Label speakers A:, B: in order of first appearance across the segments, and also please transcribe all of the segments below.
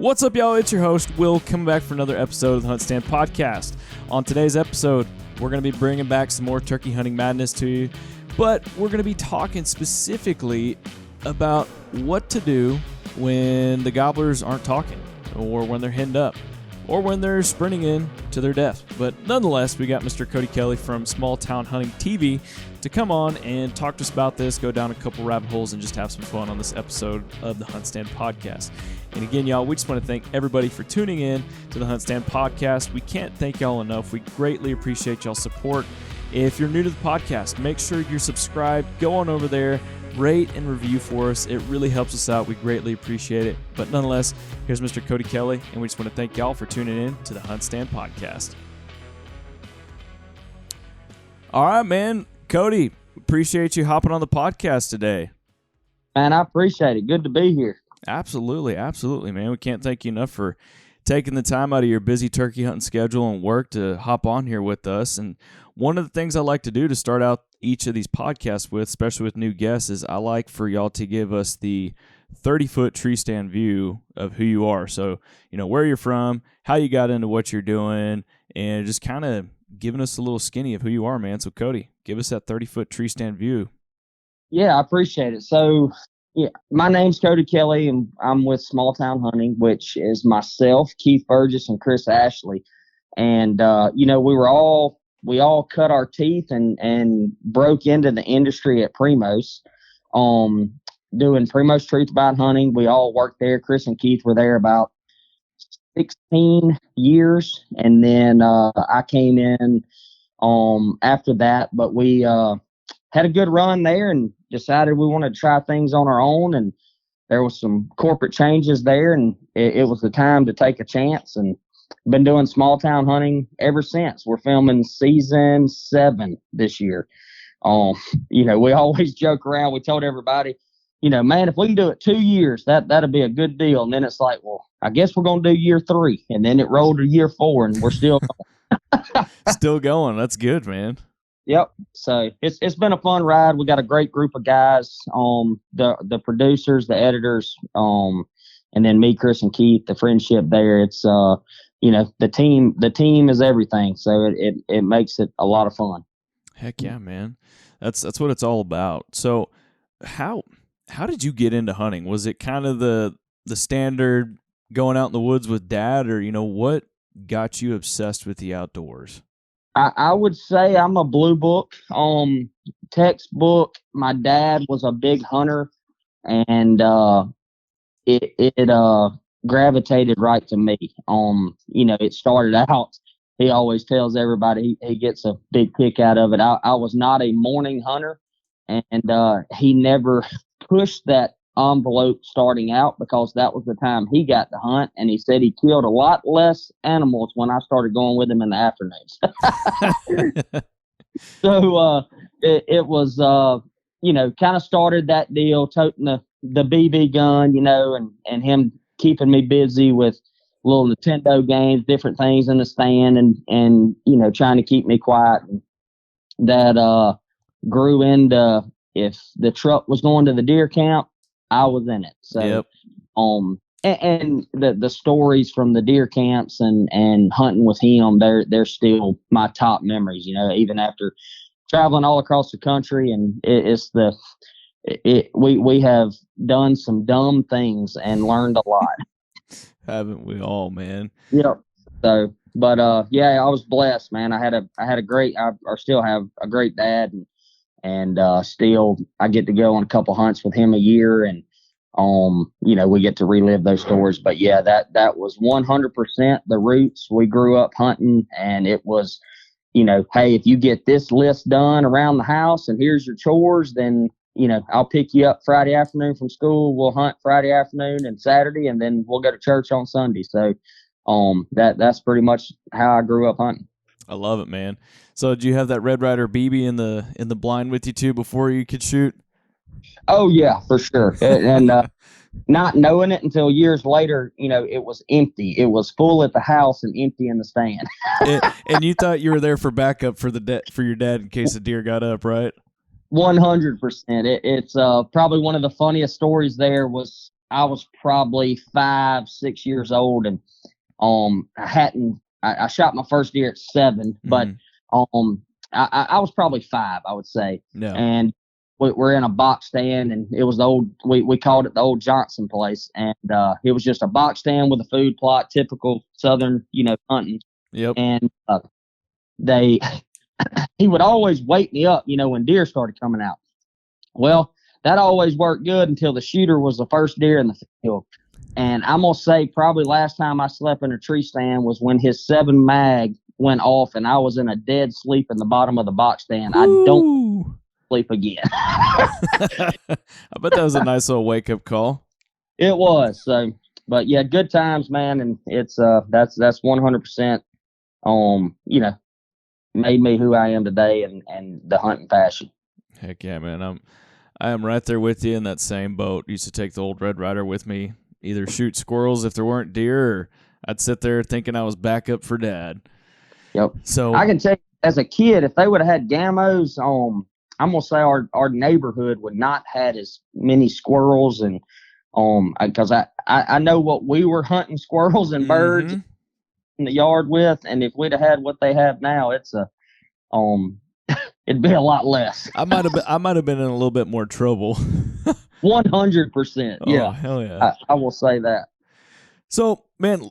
A: What's up, y'all? It's your host, Will, coming back for another episode of the HuntStand podcast. On today's episode, we're going to be bringing back some more turkey hunting madness to you, but we're going to be talking specifically about what to do when the Gobblers aren't talking, or when they're henned up, or when they're sprinting in to their death. But nonetheless, we got Mr. Cody Kelley from Small Town Hunting TV to come on and talk to us about this, go down a couple rabbit holes, and just have some fun on this episode of the HuntStand podcast. And again, y'all, we just want to thank everybody for tuning in to the HuntStand podcast. We can't thank y'all enough. We greatly appreciate y'all's support. If you're new to the podcast, make sure you're subscribed. Go on over there, rate and review for us. It really helps us out. We greatly appreciate it. But nonetheless, here's Mr. Cody Kelley, and we just want to thank y'all for tuning in to the HuntStand podcast. All right, man. Cody, appreciate you hopping on the podcast today.
B: Man, I appreciate it. Good to be here.
A: Absolutely, man. We can't thank you enough for taking the time out of your busy turkey hunting schedule and work to hop on here with us. And one of the things I like to do to start out each of these podcasts with, especially with new guests, is I like for y'all to give us the 30-foot tree stand view of who you are. So, where you're from, how you got into what you're doing, and just kind of giving us a little skinny of who you are, man. So, Cody, give us that 30-foot tree stand view.
B: Yeah, I appreciate it. So, yeah, my name's Cody Kelley, and I'm with Small Town Hunting, which is myself, Keith Burgess, and Chris Ashley. And, we all cut our teeth and broke into the industry at Primos, doing Primos Truth About Hunting. We all worked there. Chris and Keith were there about 16 years, and then I came in after that. But we had a good run there and decided we wanted to try things on our own, and there was some corporate changes there, and it was the time to take a chance, and been doing small town hunting ever since. We're filming season 7 this year. We always joke around. We told everybody, man, if we can do it 2 years, that'd be a good deal. And then it's like, well, I guess we're going to do year 3. And then it rolled to year 4, and we're still going.
A: Still going. That's good, man.
B: Yep. So it's been a fun ride. We got a great group of guys, the producers, the editors, and then me, Chris, and Keith. The friendship there. It's the team is everything. So it makes it a lot of fun.
A: Heck yeah, man. That's what it's all about. So how did you get into hunting? Was it kind of the standard going out in the woods with dad, or what got you obsessed with the outdoors?
B: I would say I'm a blue book textbook. My dad was a big hunter, and it gravitated right to me. It started out, he always tells everybody he gets a big kick out of it. I was not a morning hunter, and he never pushed that envelope starting out, because that was the time he got to hunt, and he said he killed a lot less animals when I started going with him in the afternoons. So it was kind of started that deal, toting the BB gun, and him keeping me busy with little Nintendo games, different things in the stand, and trying to keep me quiet. And that grew into, if the truck was going to the deer camp, I was in it. So,
A: yep.
B: And the stories from the deer camps and hunting with him, they're still my top memories. Even after traveling all across the country, and we have done some dumb things and learned a lot.
A: Haven't we all, man?
B: Yep. So, but I was blessed, man. I still have a great dad, and still I get to go on a couple hunts with him a year, and we get to relive those stories. But yeah, that was 100% the roots. We grew up hunting, and it was, hey, if you get this list done around the house and here's your chores, then I'll pick you up Friday afternoon from school. We'll hunt Friday afternoon and Saturday, and then we'll go to church on Sunday. So that's pretty much how I grew up hunting.
A: I love it, man. So did you have that Red Ryder BB in the blind with you too before you could shoot?
B: Oh yeah, for sure. And not knowing it until years later, it was empty. It was full at the house and empty in the stand.
A: and you thought you were there for backup for your dad in case the deer got up, right?
B: 100%. It's probably one of the funniest stories there was I was probably 5, 6 years old, and I shot my first deer at 7, but I was probably 5, I would say.
A: Yeah.
B: And we're in a box stand, and it was the old, we called it the old Johnson place, and it was just a box stand with a food plot, typical Southern, hunting.
A: Yep.
B: And he would always wake me up, when deer started coming out. Well, that always worked good until the shooter was the first deer in the field. And I'm going to say probably last time I slept in a tree stand was when his 7 mag went off and I was in a dead sleep in the bottom of the box stand.
A: Woo!
B: I don't sleep again.
A: I bet that was a nice little wake-up call.
B: It was. So, but yeah, good times, man. And it's that's 100%, made me who I am today and the hunting passion.
A: Heck yeah, man. I am right there with you in that same boat. Used to take the old Red Ryder with me, either shoot squirrels if there weren't deer, or I'd sit there thinking I was back up for Dad.
B: Yep.
A: So
B: I can tell you, as a kid, if they would have had gamos, I'm gonna say our neighborhood would not had as many squirrels, and because I know what we were hunting squirrels and birds in the yard with, and if we'd have had what they have now, it's it'd be a lot less.
A: I might have been in a little bit more trouble.
B: 100%. Yeah.
A: Oh, hell yeah.
B: I will say that.
A: So, man,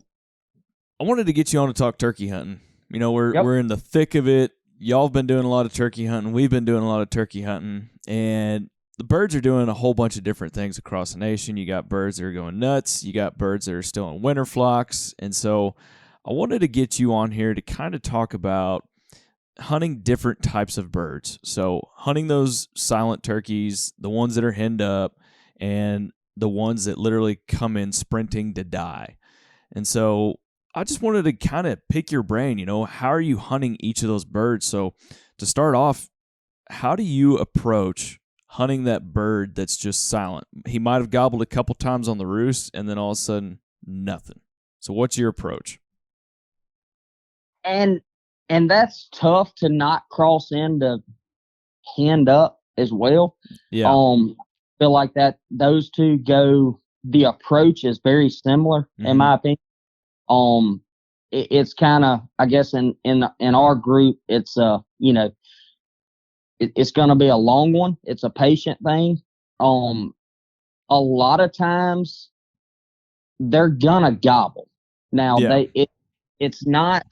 A: I wanted to get you on to talk turkey hunting. We're in the thick of it. Y'all have been doing a lot of turkey hunting. We've been doing a lot of turkey hunting, and the birds are doing a whole bunch of different things across the nation. You got birds that are going nuts. You got birds that are still in winter flocks. And so I wanted to get you on here to kind of talk about hunting different types of birds. So hunting those silent turkeys, the ones that are henned up, and the ones that literally come in sprinting to die. And so I just wanted to kind of pick your brain, how are you hunting each of those birds? So to start off, how do you approach hunting that bird that's just silent? He might have gobbled a couple times on the roost and then all of a sudden nothing. So what's your approach?
B: And that's tough to not cross into henned up as well.
A: Yeah.
B: Feel like that those two go, the approach is very similar in my opinion. It's kind of, I guess in our group, it's it's going to be a long one. It's a patient thing. A lot of times they're gonna gobble. Now it's not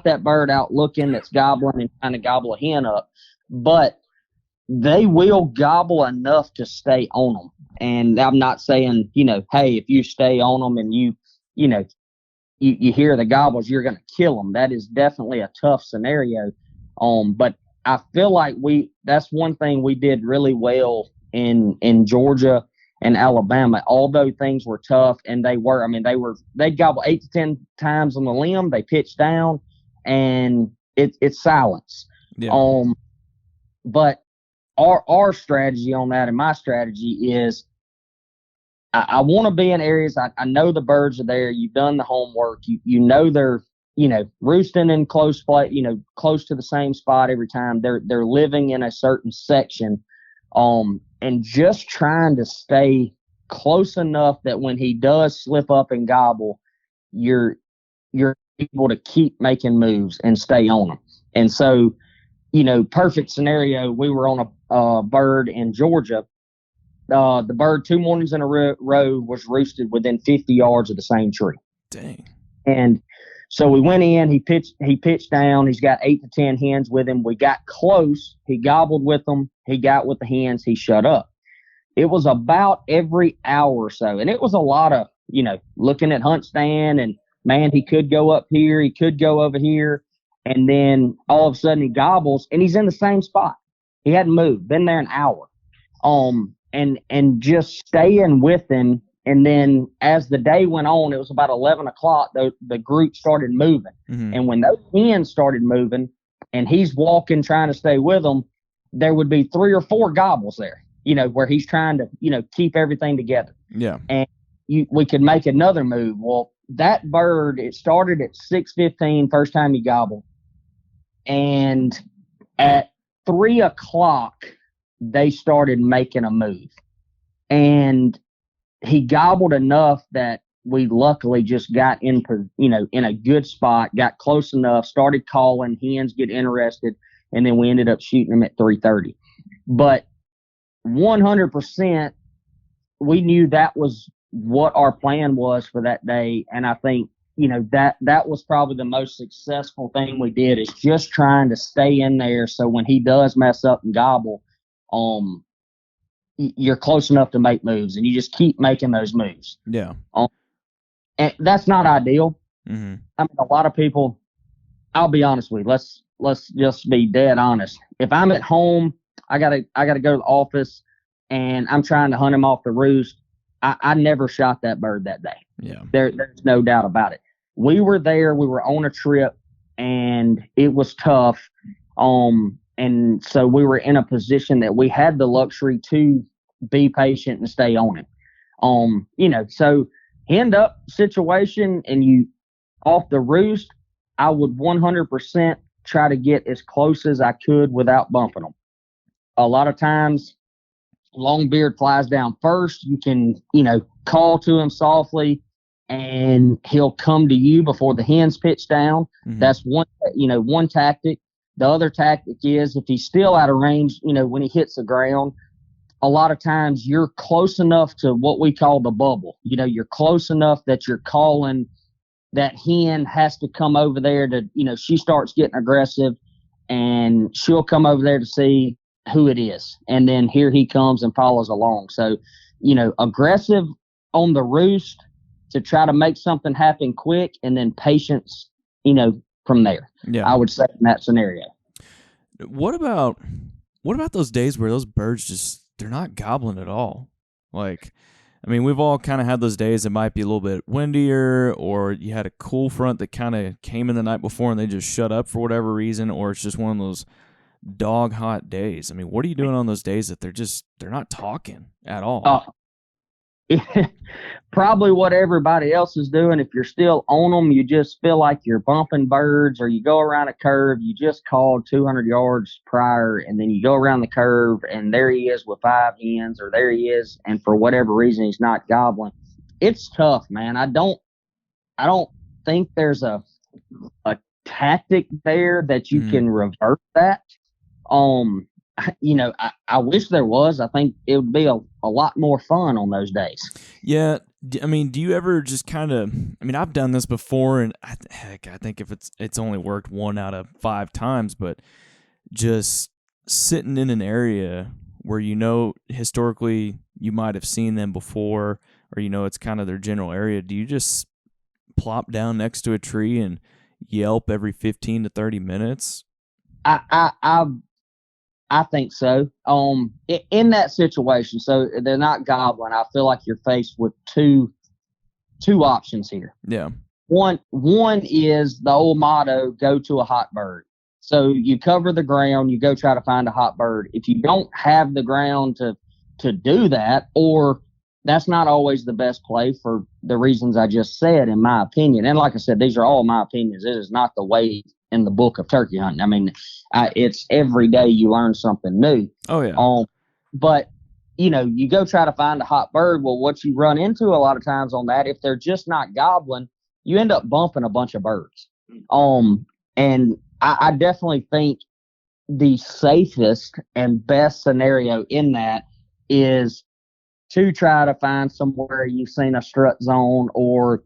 B: that bird out looking that's gobbling and trying to gobble a hen up, but they will gobble enough to stay on them. And I'm not saying, hey, if you stay on them and you hear the gobbles, you're going to kill them. That is definitely a tough scenario. But I feel like that's one thing we did really well in Georgia and Alabama. Although things were tough, and they'd gobble 8 to 10 times on the limb. They pitch down, and it's silence.
A: Yeah.
B: But our strategy on that, and my strategy is, I want to be in areas I know the birds are there. You've done the homework. You know they're roosting in close close to the same spot every time. They're living in a certain section, and just trying to stay close enough that when he does slip up and gobble, you're able to keep making moves and stay on him. And so, perfect scenario. We were on a bird in Georgia. The bird 2 mornings in a row was roosted within 50 yards of the same tree.
A: Dang.
B: And so we went in, he pitched down. He's got 8 to 10 hens with him. We got close. He gobbled with them. He got with the hens. He shut up. It was about every hour or so. And it was a lot of, looking at HuntStand, and man, he could go up here. He could go over here. And then all of a sudden he gobbles and he's in the same spot. He hadn't moved, been there an hour. And just staying with him. And then as the day went on, it was about 11 o'clock, the group started moving. Mm-hmm. And when those hens started moving and he's walking, trying to stay with them, there would be 3 or 4 gobbles there, where he's trying to, keep everything together.
A: Yeah.
B: And we could make another move. Well, that bird, it started at 6:15, first time he gobbled. And at 3 o'clock, they started making a move. And he gobbled enough that we luckily just got in a good spot, got close enough, started calling, hens get interested, and then we ended up shooting him at 3:30. But 100%, we knew that was what our plan was for that day, and I think that was probably the most successful thing we did, is just trying to stay in there so when he does mess up and gobble, you're close enough to make moves, and you just keep making those moves.
A: Yeah.
B: And that's not ideal.
A: Mm-hmm.
B: I mean, a lot of people, I'll be honest with you. Let's just be dead honest. If I'm at home, I gotta go to the office, and I'm trying to hunt him off the roost. I never shot that bird that day.
A: Yeah.
B: There's no doubt about it. We were there. We were on a trip, and it was tough. And so we were in a position that we had the luxury to be patient and stay on it. So Henned-Up situation and you off the roost, I would 100% try to get as close as I could without bumping them. A lot of times, longbeard flies down first. You can, call to him softly, and he'll come to you before the hens pitch down. Mm-hmm. That's one tactic. The other tactic is, if he's still out of range, when he hits the ground, a lot of times you're close enough to what we call the bubble. You're close enough that you're calling that hen has to come over there to, she starts getting aggressive, and she'll come over there to see who it is. And then here he comes and follows along. So, aggressive on the roost to try to make something happen quick, and then patience, from there. Yeah. I would say in that scenario.
A: What about those days where those birds they're not gobbling at all? Like, I mean, we've all kind of had those days that might be a little bit windier, or you had a cool front that kind of came in the night before and they just shut up for whatever reason, or it's just one of those dog hot days. I mean, what are you doing on those days that they're not talking at all?
B: Probably what everybody else is doing. If you're still on them, you just feel like you're bumping birds, or you go around a curve. You just called 200 yards prior, and then you go around the curve, and there he is with 5 hens, or there he is, and for whatever reason he's not gobbling. It's tough, man. I don't think there's a tactic there that you can revert that. I wish there was. I think it would be a lot more fun on those days.
A: Yeah. I mean, do you ever just kind of, I've done this before, and I think if it's only worked 1 out of 5 times, but just sitting in an area where, historically you might have seen them before, or, it's kind of their general area. Do you just plop down next to a tree and yelp every 15 to 30 minutes?
B: I think so. In that situation, so they're not gobbling, I feel like you're faced with two options here.
A: Yeah.
B: One is the old motto, go to a hot bird. So you cover the ground, you go try to find a hot bird. If you don't have the ground to do that, or that's not always the best play for the reasons I just said, in my opinion. And like I said, these are all my opinions. It is not the way in the book of turkey hunting. It's every day you learn something new.
A: Oh, yeah.
B: But, you go try to find a hot bird. Well, what you run into a lot of times on that, if they're just not gobbling, you end up bumping a bunch of birds. And I definitely think the safest and best scenario in that is to try to find somewhere you've seen a strut zone, or,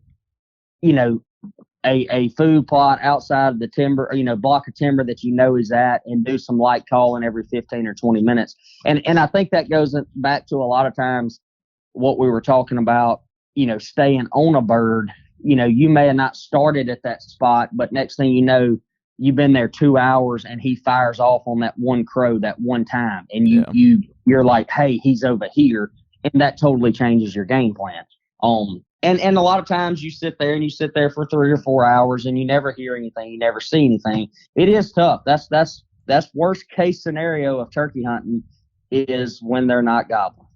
B: a food plot outside of the timber, block of timber that he's at, and do some light calling every 15 or 20 minutes. And I think that goes back to a lot of times what we were talking about, staying on a bird. You may have not started at that spot, but next thing you know, you've been there 2 hours and he fires off on that one crow that one time. And you're like, hey, he's over here. And that totally changes your game plan. And a lot of times you sit there for 3 or 4 hours and you never hear anything, you never see anything. It is tough. That's worst case scenario of turkey hunting, is when they're not gobbling.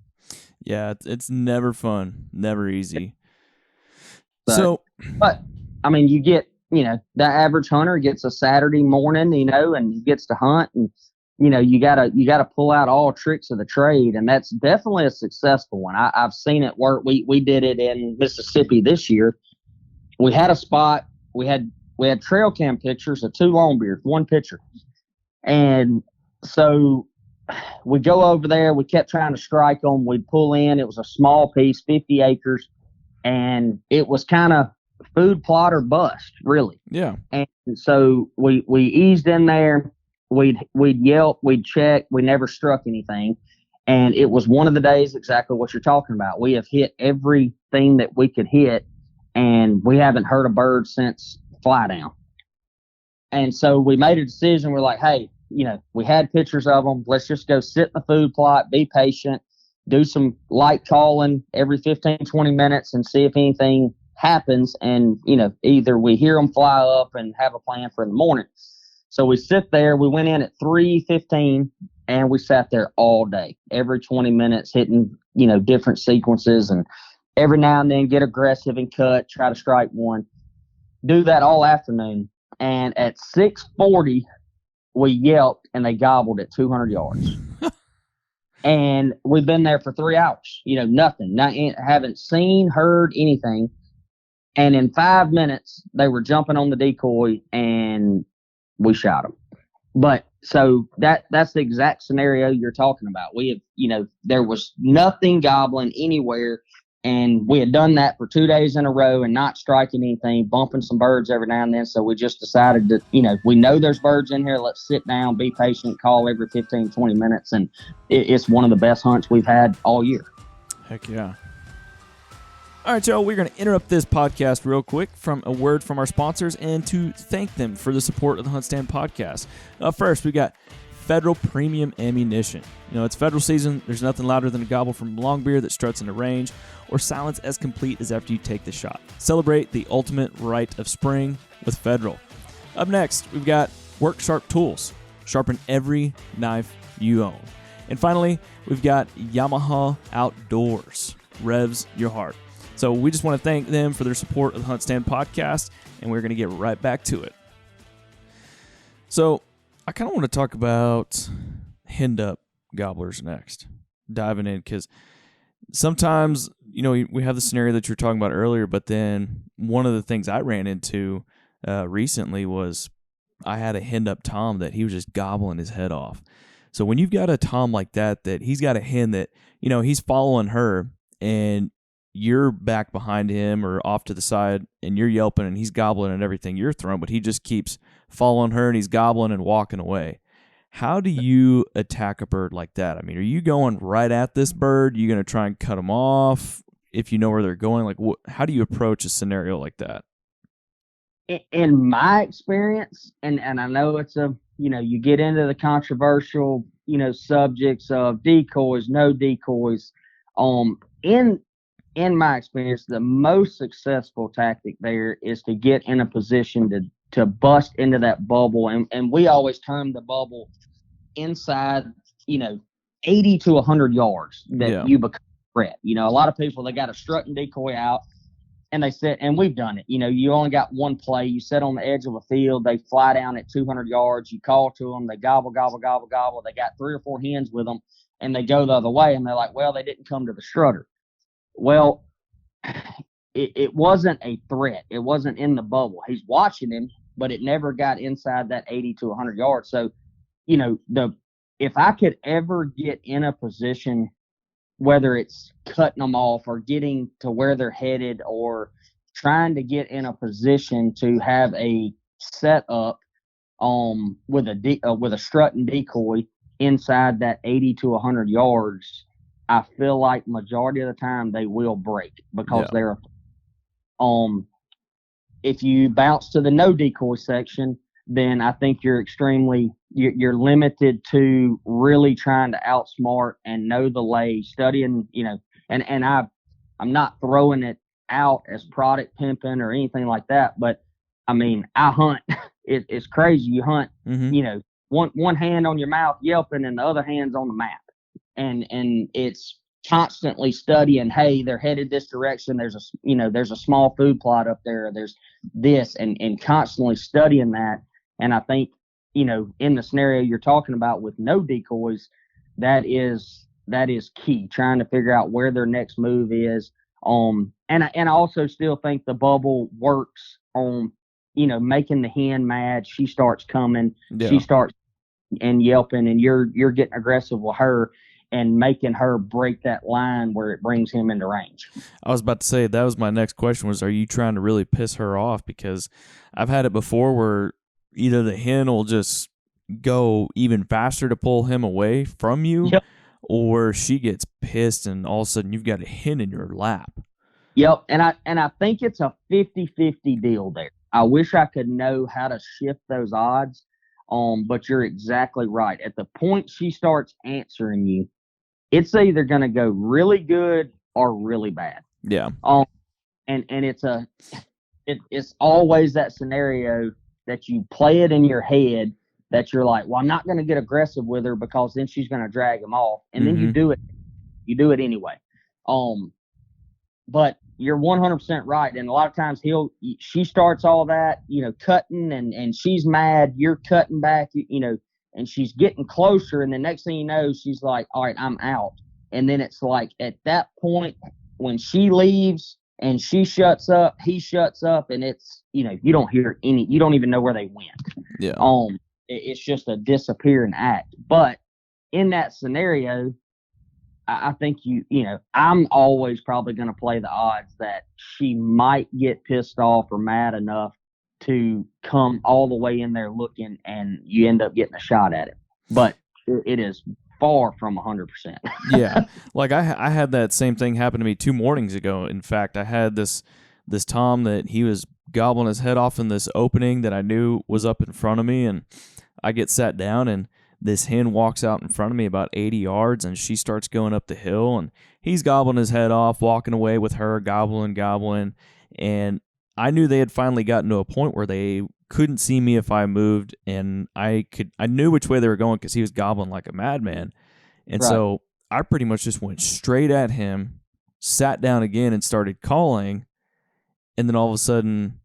A: Yeah, it's never fun, never easy.
B: But you get, the average hunter gets a Saturday morning, and he gets to hunt, and you gotta pull out all tricks of the trade, and that's definitely a successful one. I've seen it work. We did it in Mississippi this year. We had a spot. We had trail cam pictures of 2 longbeards, 1 picture, and so we go over there. We kept trying to strike them. We'd pull in. It was a small piece, 50 acres, and it was kind of food plot or bust, really.
A: Yeah.
B: And so we eased in there. We'd yelp, we'd check. We never struck anything. And it was one of the days exactly what you're talking about. We have hit everything that we could hit, and we haven't heard a bird since fly down. And so we made a decision. We're like, hey, we had pictures of them. Let's just go sit in the food plot, be patient, do some light calling every 15, 20 minutes and see if anything happens. And, either we hear them fly up and have a plan for in the morning. So we sit there. We went in at 3:15 and we sat there all day, every 20 minutes, hitting, different sequences, and every now and then get aggressive and cut, try to strike one. Do that all afternoon. And at 6:40, we yelped and they gobbled at 200 yards. And we've been there for 3 hours, nothing, haven't seen, heard anything. And in 5 minutes, they were jumping on the decoy and we shot them. But so that's the exact scenario you're talking about. We have, there was nothing gobbling anywhere. And we had done that for 2 days in a row and not striking anything, bumping some birds every now and then. So we just decided that, we know there's birds in here. Let's sit down, be patient, call every 15, 20 minutes. And it's one of the best hunts we've had all year.
A: Heck yeah. All right, y'all, we're going to interrupt this podcast real quick from a word from our sponsors and to thank them for the support of the HuntStand podcast. First, we got Federal Premium Ammunition. It's federal season. There's nothing louder than a gobble from a longbeard that struts into range, or silence as complete as after you take the shot. Celebrate the ultimate rite of spring with Federal. Up next, we've got Work Sharp Tools. Sharpen every knife you own. And finally, we've got Yamaha Outdoors. Revs your heart. So we just want to thank them for their support of the HuntStand podcast, and we're going to get right back to it. So I kind of want to talk about Henned-Up Gobblers next, diving in, because sometimes, we have the scenario that you were talking about earlier, but then one of the things I ran into recently was I had a Henned-Up Tom that he was just gobbling his head off. So when you've got a Tom like that he's got a hen that, he's following her, and you're back behind him or off to the side and you're yelping and he's gobbling and everything you're throwing, but he just keeps following her and he's gobbling and walking away. How do you attack a bird like that? I mean, are you going right at this bird? Are you going to try and cut them off if you know where they're going? Like, how do you approach a scenario like that?
B: In my experience, and I know it's you get into the controversial, subjects of decoys, no decoys. In my experience, the most successful tactic there is to get in a position to bust into that bubble. And we always term the bubble inside, 80 to 100 yards that you become a threat. A lot of people, they got a strut and decoy out and they sit, and we've done it. You only got one play. You sit on the edge of a field. They fly down at 200 yards. You call to them. They gobble, gobble, gobble, gobble. They got 3 or 4 hens with them and they go the other way. And they're like, well, they didn't come to the strutter. Well, it wasn't a threat. It wasn't in the bubble. He's watching him, but it never got inside that 80 to 100 yards. So, if I could ever get in a position, whether it's cutting them off or getting to where they're headed or trying to get in a position to have a setup with a strut and decoy inside that 80 to 100 yards, I feel like majority of the time they will break because they're if you bounce to the no decoy section, then I think you're limited to really trying to outsmart and know the lay, studying, and I'm not throwing it out as product pimping or anything like that, but I mean, I hunt. It's crazy. You hunt, one hand on your mouth yelping and the other hand's on the map. And it's constantly studying, hey, they're headed this direction. There's a small food plot up there. There's this, and constantly studying that. And I think in the scenario you're talking about with no decoys, that is key. Trying to figure out where their next move is. And I also still think the bubble works on, making the hen mad. She starts coming.
A: Yeah.
B: She starts and yelping, and you're getting aggressive with her and making her break that line where it brings him into range.
A: I was about to say, that was my next question, was, are you trying to really piss her off? Because I've had it before where either the hen will just go even faster to pull him away from you,
B: Yep.
A: or she gets pissed and all of a sudden you've got a hen in your lap.
B: Yep, and I think it's a 50-50 deal there. I wish I could know how to shift those odds, but you're exactly right. At the point she starts answering you, it's either going to go really good or really bad.
A: Yeah.
B: And it's always that scenario that you play it in your head that you're like, well, I'm not going to get aggressive with her because then she's going to drag him off, and then you do it anyway. But you're 100% right, and a lot of times she starts all that, cutting, and she's mad. You're cutting back, and she's getting closer, and the next thing you know, she's like, all right, I'm out. And then it's like at that point when she leaves and she shuts up, he shuts up, and it's, you don't hear you don't even know where they went.
A: Yeah.
B: It's just a disappearing act. But in that scenario, I think I'm always probably going to play the odds that she might get pissed off or mad enough to come all the way in there looking, and you end up getting a shot at it. But it is far from 100%.
A: Yeah. Like I had that same thing happen to me 2 mornings ago. In fact, I had this tom that he was gobbling his head off in this opening that I knew was up in front of me, and I get sat down, and this hen walks out in front of me about 80 yards, and she starts going up the hill, and he's gobbling his head off, walking away with her, gobbling. And I knew they had finally gotten to a point where they couldn't see me if I moved, and I knew which way they were going because he was gobbling like a madman. And
B: Right.
A: So I pretty much just went straight at him, sat down again, and started calling. And then all of a sudden,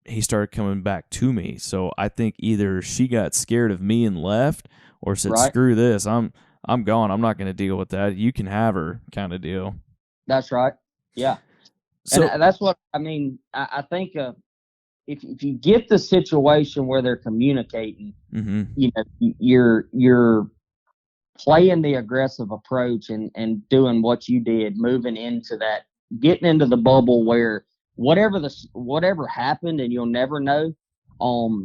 A: he started coming back to me. So I think either she got scared of me and left, or said,
B: Right.
A: screw this, I'm gone. I'm not going to deal with that. You can have her, kind of deal.
B: That's right. Yeah.
A: So
B: And that's what I mean. I think if you get the situation where they're communicating, you're playing the aggressive approach and doing what you did, moving into that, getting into the bubble where whatever happened, and you'll never know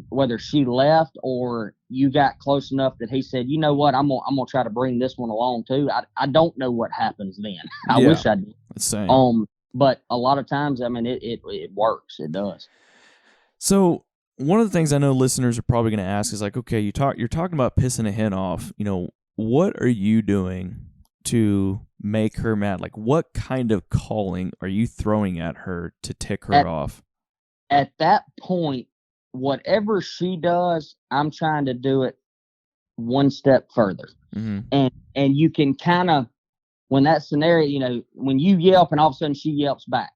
B: whether she left or you got close enough that he said, you know what, I'm gonna try to bring this one along too. I don't know what happens then. I wish I did.
A: Same.
B: But a lot of times, I mean, it works. It does.
A: So one of the things I know listeners are probably going to ask is like, okay, you're talking about pissing a hen off. What are you doing to make her mad? Like, what kind of calling are you throwing at her to tick her off?
B: At that point, whatever she does, I'm trying to do it one step further. And you can kind of, when that scenario, when you yelp and all of a sudden she yelps back,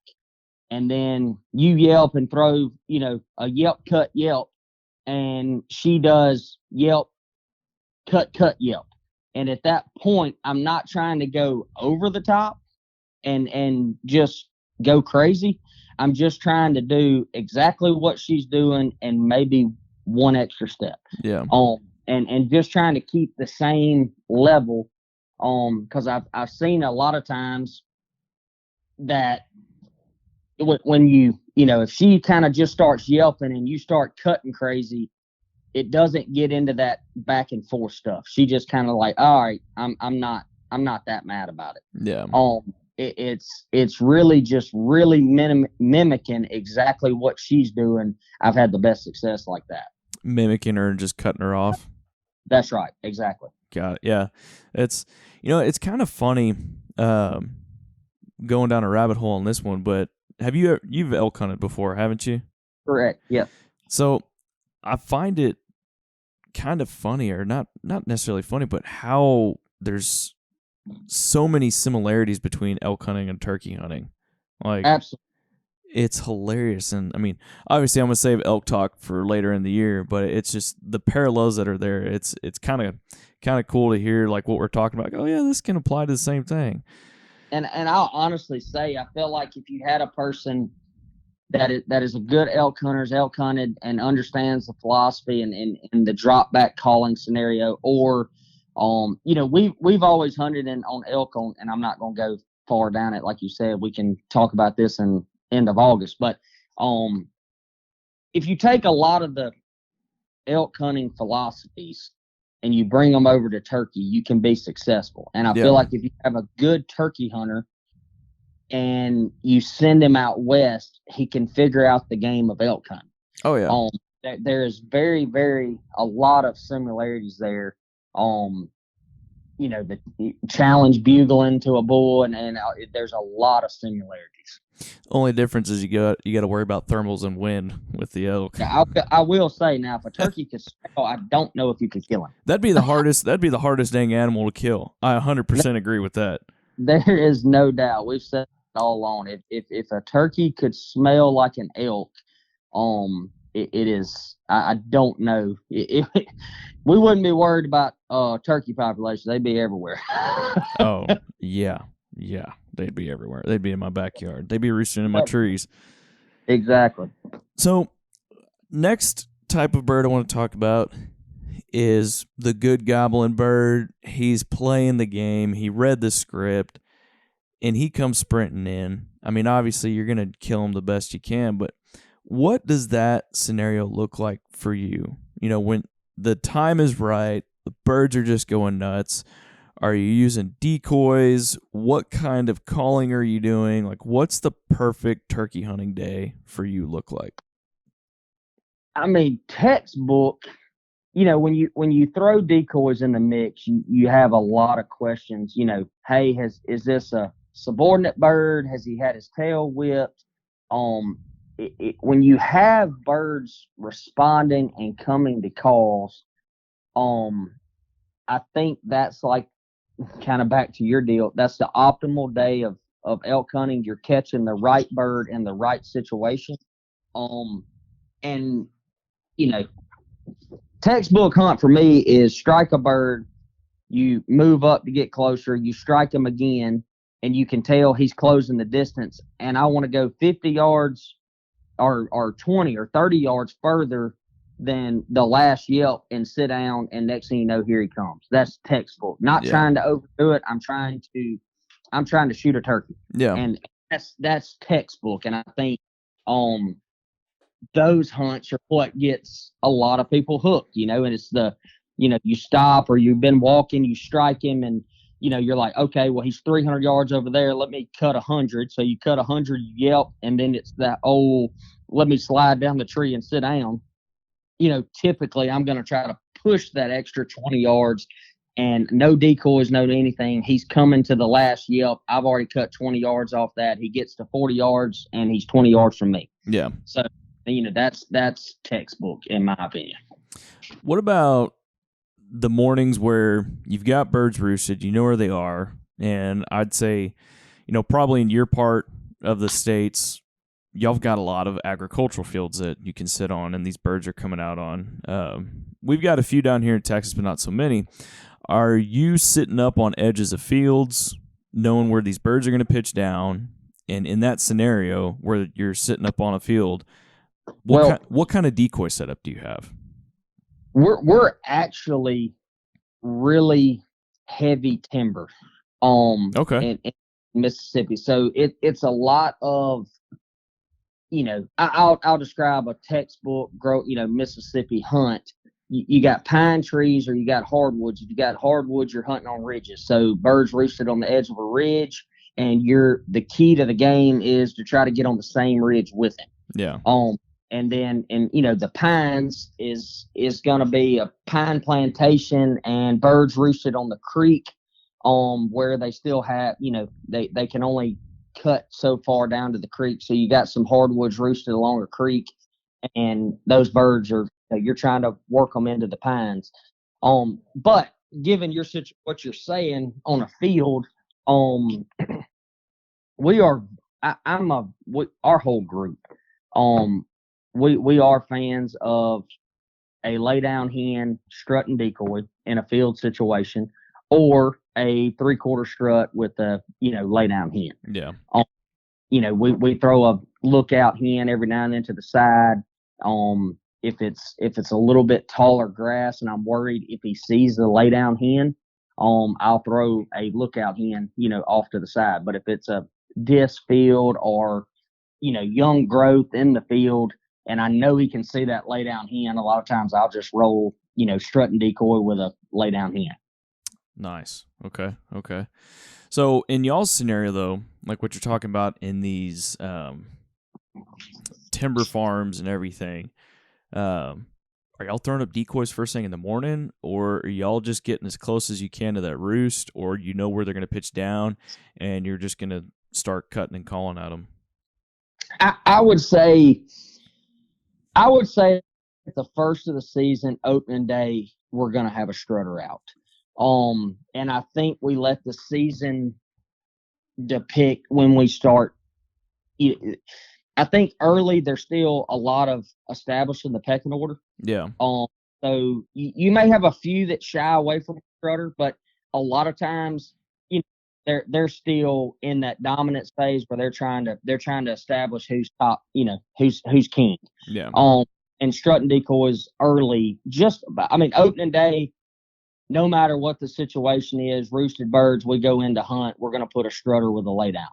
B: and then you yelp and throw, a yelp, cut, yelp, and she does yelp, cut, yelp. And at that point, I'm not trying to go over the top and just go crazy. I'm just trying to do exactly what she's doing and maybe one extra step.
A: Yeah.
B: And just trying to keep the same level. Because I've seen a lot of times that when if she kind of just starts yelping and you start cutting crazy, it doesn't get into that back and forth stuff. She just kind of like, all right, I'm not that mad about it.
A: Yeah.
B: It's really just really mimicking exactly what she's doing. I've had the best success like that.
A: Mimicking her and just cutting her off.
B: That's right. Exactly.
A: Got it. Yeah. It's it's kind of funny going down a rabbit hole on this one, but you've elk hunted before, haven't you?
B: Correct. Yeah.
A: So I find it kind of funny, or not necessarily funny, but how there's so many similarities between elk hunting and turkey hunting. Like,
B: absolutely.
A: It's hilarious. And I mean, obviously I'm going to save elk talk for later in the year, but it's just the parallels that are there. It's kind of cool to hear like what we're talking about. Like, oh yeah, this can apply to the same thing.
B: And I'll honestly say, I feel like if you had a person that is a good elk hunter, elk hunted, and understands the philosophy and the drop back calling scenario, or we've always hunted on elk and I'm not going to go far down it. Like you said, we can talk about this in end of August, but if you take a lot of the elk hunting philosophies and you bring them over to turkey, you can be successful. And I feel like if you have a good turkey hunter and you send him out west, he can figure out the game of elk hunting.
A: Oh yeah.
B: There is very, very a lot of similarities there. The challenge bugling to a bull, and there's a lot of similarities.
A: Only difference is you got to worry about thermals and wind with the elk.
B: Yeah, I will say now, if a turkey could smell, I don't know if you could kill him.
A: That'd be the hardest. That'd be the hardest dang animal to kill. I 100% agree with that.
B: There is no doubt. We've said it all along. If a turkey could smell like an elk, it is. I don't know. We wouldn't be worried about turkey population. They'd be everywhere.
A: Oh yeah. They'd be everywhere. They'd be in my backyard. They'd be roosting in my trees.
B: Exactly.
A: So, next type of bird I want to talk about is the good gobbling bird. He's playing the game. He read the script, and he comes sprinting in. I mean, obviously, you're going to kill him the best you can, but what does that scenario look like for you? When the time is right, the birds are just going nuts. Are you using decoys? What kind of calling are you doing? Like, what's the perfect turkey hunting day for you look like?
B: I mean, textbook, when you throw decoys in the mix, you have a lot of questions. Hey, is this a subordinate bird? Has he had his tail whipped? When you have birds responding and coming to calls, I think that's like kind of back to your deal. That's the optimal day of elk hunting. You're catching the right bird in the right situation. And textbook hunt for me is strike a bird, you move up to get closer, you strike him again, and you can tell he's closing the distance. And I want to go 50 yards or 20 or 30 yards further than the last yelp and sit down, and next thing you know, here he comes. That's textbook. Not trying to overdo it. I'm trying to shoot a turkey.
A: Yeah.
B: And that's textbook. And I think those hunts are what gets a lot of people hooked, and it's you stop or you've been walking, you strike him, and you're like, okay, well, he's 300 yards over there. Let me cut 100. So you cut 100, you yelp, and then it's that let me slide down the tree and sit down. Typically I'm going to try to push that extra 20 yards, and no decoys, no anything. He's coming to the last yelp. I've already cut 20 yards off that. He gets to 40 yards, and he's 20 yards from me.
A: Yeah.
B: So, that's textbook in my opinion.
A: What about the mornings where you've got birds roosted, you know where they are, and I'd say, probably in your part of the states, y'all have got a lot of agricultural fields that you can sit on, and these birds are coming out on. We've got a few down here in Texas, but not so many. Are you sitting up on edges of fields, knowing where these birds are going to pitch down? And in that scenario where you're sitting up on a field, what kind of decoy setup do you have?
B: We're actually really heavy timber.
A: Okay.
B: In Mississippi, so it's a lot of. I'll describe a textbook Mississippi hunt. You got pine trees or you got hardwoods. If you got hardwoods, you're hunting on ridges. So birds roosted on the edge of a ridge, and the key to the game is to try to get on the same ridge with it.
A: Yeah.
B: And then the pines is gonna be a pine plantation, and birds roosted on the creek, where they still have they can only cut so far down to the creek. So you got some hardwoods roosted along a creek, and those birds are you're trying to work them into the pines. But given what you're saying on a field, we are our whole group, we are fans of a lay down hen strut and decoy in a field situation, or a 3/4 strut with a lay down hen.
A: Yeah.
B: We throw a lookout hen every now and then to the side. If it's a little bit taller grass and I'm worried if he sees the lay down hen, I'll throw a lookout hen, off to the side. But if it's a disc field or, young growth in the field and I know he can see that lay down hen, a lot of times I'll just roll, strut and decoy with a lay down hen.
A: Nice. Okay. So in y'all's scenario, though, like what you're talking about in these timber farms and everything, are y'all throwing up decoys first thing in the morning, or are y'all just getting as close as you can to that roost, or where they're going to pitch down and you're just going to start cutting and calling at them?
B: I would say at the first of the season, opening day, we're going to have a strutter out. And I think we let the season depict when we start. I think early there's still a lot of establishing the pecking order.
A: Yeah.
B: So you may have a few that shy away from a strutter, but a lot of times, they're still in that dominant phase where they're trying to establish who's top, who's king.
A: Yeah.
B: And strut and decoys early, opening day. No matter what the situation is, roosted birds, we go into hunt, we're going to put a strutter with a lay down.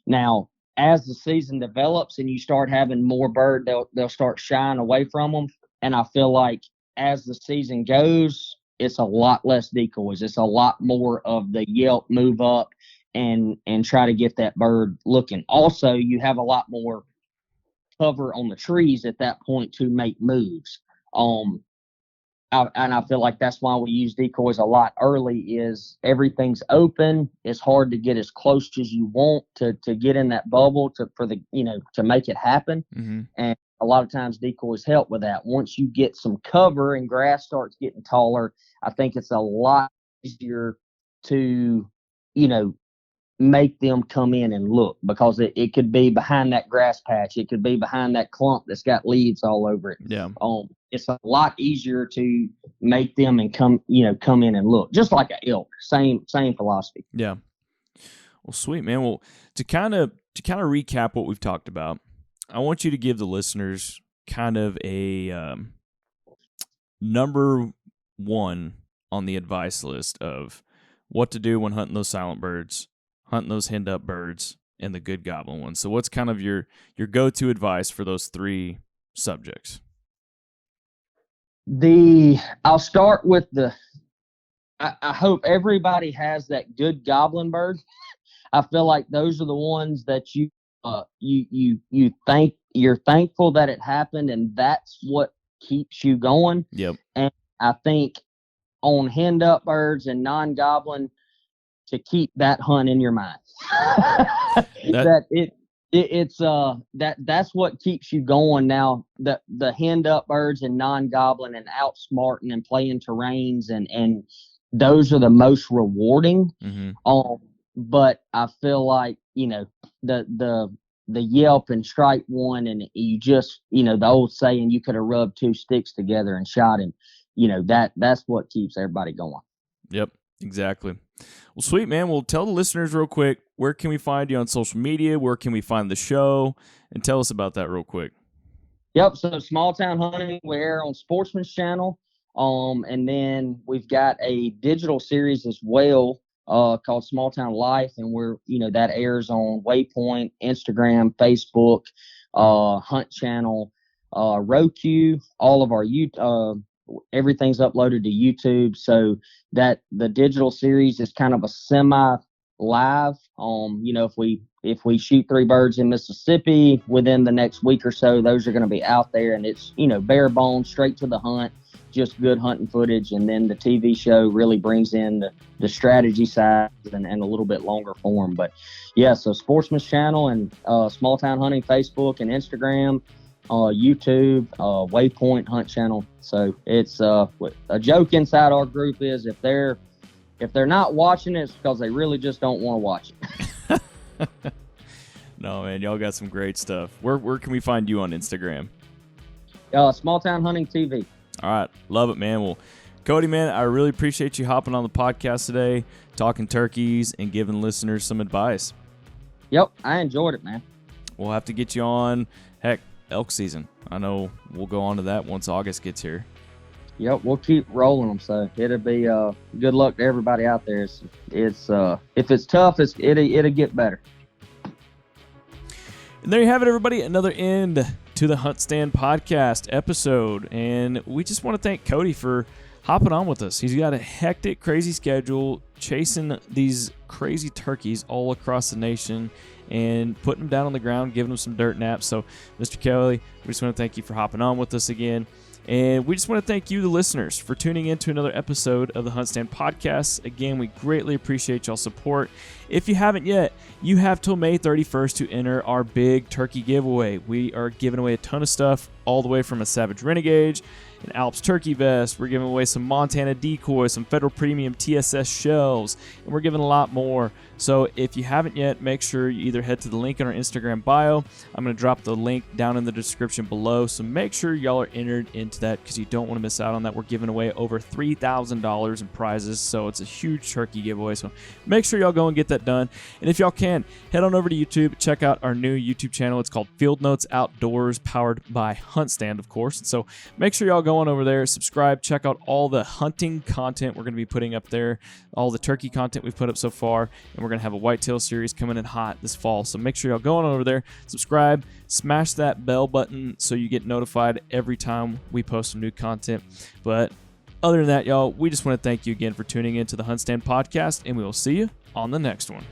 B: Now, as the season develops and you start having more bird, they'll start shying away from them. And I feel like as the season goes, it's a lot less decoys. It's a lot more of the yelp, move up, and try to get that bird looking. Also, you have a lot more cover on the trees at that point to make moves. And I feel like that's why we use decoys a lot early. Is everything's open. It's hard to get as close as you want to get in that bubble to make it happen.
A: Mm-hmm.
B: And a lot of times decoys help with that. Once you get some cover and grass starts getting taller, I think it's a lot easier to, make them come in and look, because it could be behind that grass patch. It could be behind that clump that's got leaves all over it.
A: Yeah.
B: It's a lot easier to make them and come in and look, just like an elk. Same philosophy.
A: Yeah. Well, sweet, man. Well, to kind of recap what we've talked about, I want you to give the listeners kind of a number one on the advice list of what to do when hunting those silent birds, hunting those Henned-Up birds, and the good goblin ones. So what's kind of your go-to advice for those three subjects?
B: I'll start with I hope everybody has that good goblin bird. I feel like those are the ones that you're thankful that it happened, and that's what keeps you going.
A: Yep.
B: And I think on Henned-Up birds and non-goblin, to keep that hunt in your mind. That's what keeps you going. Now the Henned-Up birds and non-goblin and outsmarting and playing terrains and those are the most rewarding.
A: Mm-hmm.
B: But I feel like the yelp and strike one, and you just the old saying, you could have rubbed two sticks together and shot him. That's what keeps everybody going.
A: Yep, exactly. Well, sweet, man. Well, tell the listeners real quick, where can we find you on social media? Where can we find the show? And tell us about that real quick.
B: Yep. So Small Town Hunting, we air on Sportsman's Channel. And then we've got a digital series as well, called Small Town Life. And that airs on Waypoint, Instagram, Facebook, Hunt Channel, Roku, all of our everything's uploaded to YouTube, so that the digital series is kind of a semi-live. If we shoot 3 birds in Mississippi within the next week or so, those are going to be out there, and it's bare bones, straight to the hunt, just good hunting footage. And then the TV show really brings in the strategy side and a little bit longer form. But yeah, so Sportsman's Channel and Small Town Hunting Facebook and Instagram. YouTube, Waypoint, Hunt Channel. So it's a joke inside our group is if they're not watching it, it's because they really just don't want to watch it.
A: No, man, y'all got some great stuff. Where can we find you on Instagram?
B: Small Town Hunting TV.
A: All right. Love it, man. Well, Cody, man, I really appreciate you hopping on the podcast today, talking turkeys and giving listeners some advice.
B: Yep, I enjoyed it, man.
A: We'll have to get you on, heck, elk season. I know we'll go on to that once August gets here.
B: Yep, we'll keep rolling them. So it'll be good luck to everybody out there. It's if it's tough, it'll get better.
A: And there you have it, everybody. Another end to the HuntStand podcast episode. And we just want to thank Cody for hopping on with us. He's got a hectic, crazy schedule, chasing these crazy turkeys all across the nation and putting them down on the ground, giving them some dirt naps. So, Mr. Kelley, we just want to thank you for hopping on with us again. And we just want to thank you, the listeners, for tuning in to another episode of the HuntStand podcast. Again, we greatly appreciate y'all's support. If you haven't yet, you have till May 31st to enter our big turkey giveaway. We are giving away a ton of stuff, all the way from a Savage Renegade, an Alps turkey vest. We're giving away some Montana decoys, some Federal Premium TSS shells, and we're giving a lot more. So if you haven't yet, make sure you either head to the link in our Instagram bio. I'm going to drop the link down in the description below. So make sure y'all are entered into that because you don't want to miss out on that. We're giving away over $3,000 in prizes. So it's a huge turkey giveaway. So make sure y'all go and get that done. And if y'all can, head on over to YouTube, check out our new YouTube channel. It's called Field Notes Outdoors, powered by HuntStand, of course. So make sure y'all go on over there, subscribe, check out all the hunting content we're going to be putting up there, all the turkey content we've put up so far, and we're going to have a whitetail series coming in hot this fall. So make sure y'all go on over there, subscribe, smash that bell button so you get notified every time we post some new content. But other than that, y'all, we just want to thank you again for tuning in to the HuntStand podcast, and we will see you on the next one.